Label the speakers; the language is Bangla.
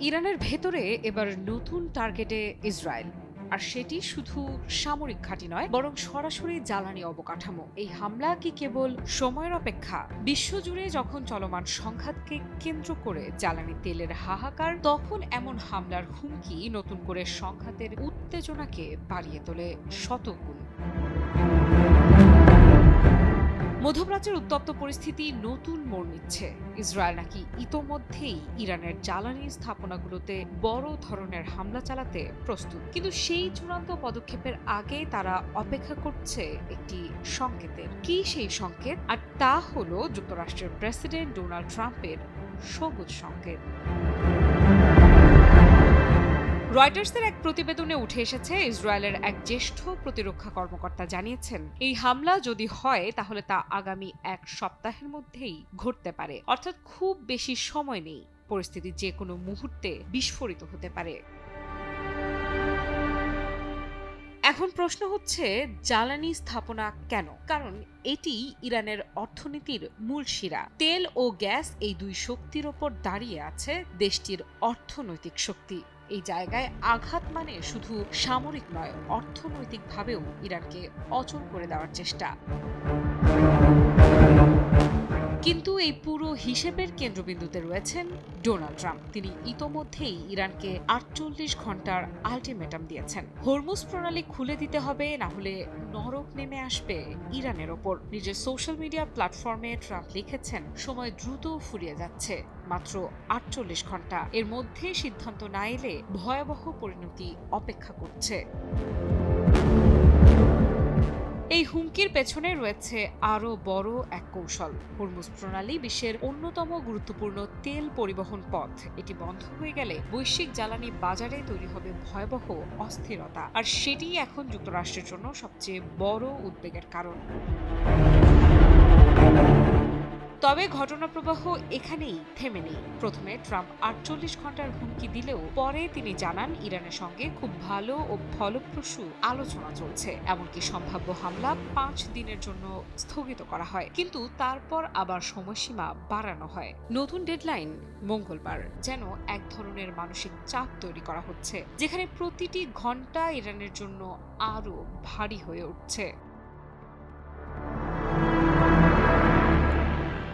Speaker 1: ইরানের ভেতরে এবার নতুন টার্গেটে ইসরায়েল। আর সেটি শুধু সামরিক ঘাঁটি নয়, বরং সরাসরি জ্বালানি অবকাঠামো। এই হামলা কি কেবল সময়ের অপেক্ষা? বিশ্বজুড়ে যখন চলমান সংঘাতকে কেন্দ্র করে জ্বালানি তেলের হাহাকার, তখন এমন হামলার হুমকি নতুন করে সংঘাতের উত্তেজনাকে বাড়িয়ে তোলে শতগুণ। মধ্যপ্রাচ্যের উত্তপ্ত পরিস্থিতি নতুন মোড় নিচ্ছে। ইসরায়েল নাকি ইতোমধ্যেই ইরানের জ্বালানি স্থাপনাগুলোতে বড় ধরনের হামলা চালাতে প্রস্তুত, কিন্তু সেই চূড়ান্ত পদক্ষেপের আগে তারা অপেক্ষা করছে একটি সংকেতের। কি সেই সংকেত? আর তা হলো যুক্তরাষ্ট্রের প্রেসিডেন্ট ডোনাল্ড ট্রাম্পের সবুজ সংকেত। রয়টার্সের এক প্রতিবেদনে উঠে এসেছে, ইসরায়েলের এক জ্যেষ্ঠ প্রতিরক্ষা কর্মকর্তা জানিয়েছেন, এই হামলা যদি হয় তাহলে তা আগামী এক সপ্তাহের মধ্যেই ঘটতে পারে। অর্থাৎ খুব বেশি সময় নেই, পরিস্থিতি যে কোনো মুহূর্তে বিস্ফোরিত হতে পারে। এখন প্রশ্ন হচ্ছে, জ্বালানি স্থাপনা কেন? কারণ এটি ইরানের অর্থনীতির মূল শিরা। তেল ও গ্যাস, এই দুই শক্তির ওপর দাঁড়িয়ে আছে দেশটির অর্থনৈতিক শক্তি। এই জায়গায় আঘাত মানে শুধু সামরিক নয়, অর্থনৈতিকভাবেও ইরানকে অচল করে দেওয়ার চেষ্টা। কিন্তু এই পুরো হিসেবের কেন্দ্রবিন্দুতে রয়েছেন ডোনাল্ড ট্রাম্প। তিনি ইতোমধ্যেই ইরানকে ৪৮ ঘন্টার আল্টিমেটাম দিয়েছেন। হরমুজ প্রণালী খুলে দিতে হবে, না হলে নরক নেমে আসবে ইরানের ওপর। নিজের সোশ্যাল মিডিয়া প্ল্যাটফর্মে ট্রাম্প লিখেছেন, সময় দ্রুত ফুরিয়ে যাচ্ছে, মাত্র ৪৮ ঘন্টা। এর মধ্যে সিদ্ধান্ত না এলে ভয়াবহ পরিণতি অপেক্ষা করছে। এই হুমকির পেছনে রয়েছে আরও বড় এক কৌশল। হরমুজ প্রণালী বিশ্বের অন্যতম গুরুত্বপূর্ণ তেল পরিবহন পথ। এটি বন্ধ হয়ে গেলে বৈশ্বিক জ্বালানি বাজারে তৈরি হবে ভয়াবহ অস্থিরতা, আর সেটিই এখন যুক্তরাষ্ট্রের জন্য সবচেয়ে বড় উদ্বেগের কারণ। তবে ঘটনাপ্রবাহ এখানেই থেমে নেই। প্রথমে ট্রাম্প ৪৮ ঘন্টার হুমকি দিলেও পরে তিনি জানান, ইরানের সঙ্গে খুব ভালো ও ফলপ্রসূ আলোচনা চলছে। এমনকি সম্ভাব্য হামলা ৫ দিনের জন্য স্থগিত করা হয়, কিন্তু তারপর আবার সময়সীমা বাড়ানো হয়। নতুন ডেডলাইন মঙ্গলবার। যেন এক ধরনের মানসিক চাপ তৈরি করা হচ্ছে, যেখানে প্রতিটি ঘন্টা ইরানের জন্য আরও ভারী হয়ে উঠছে।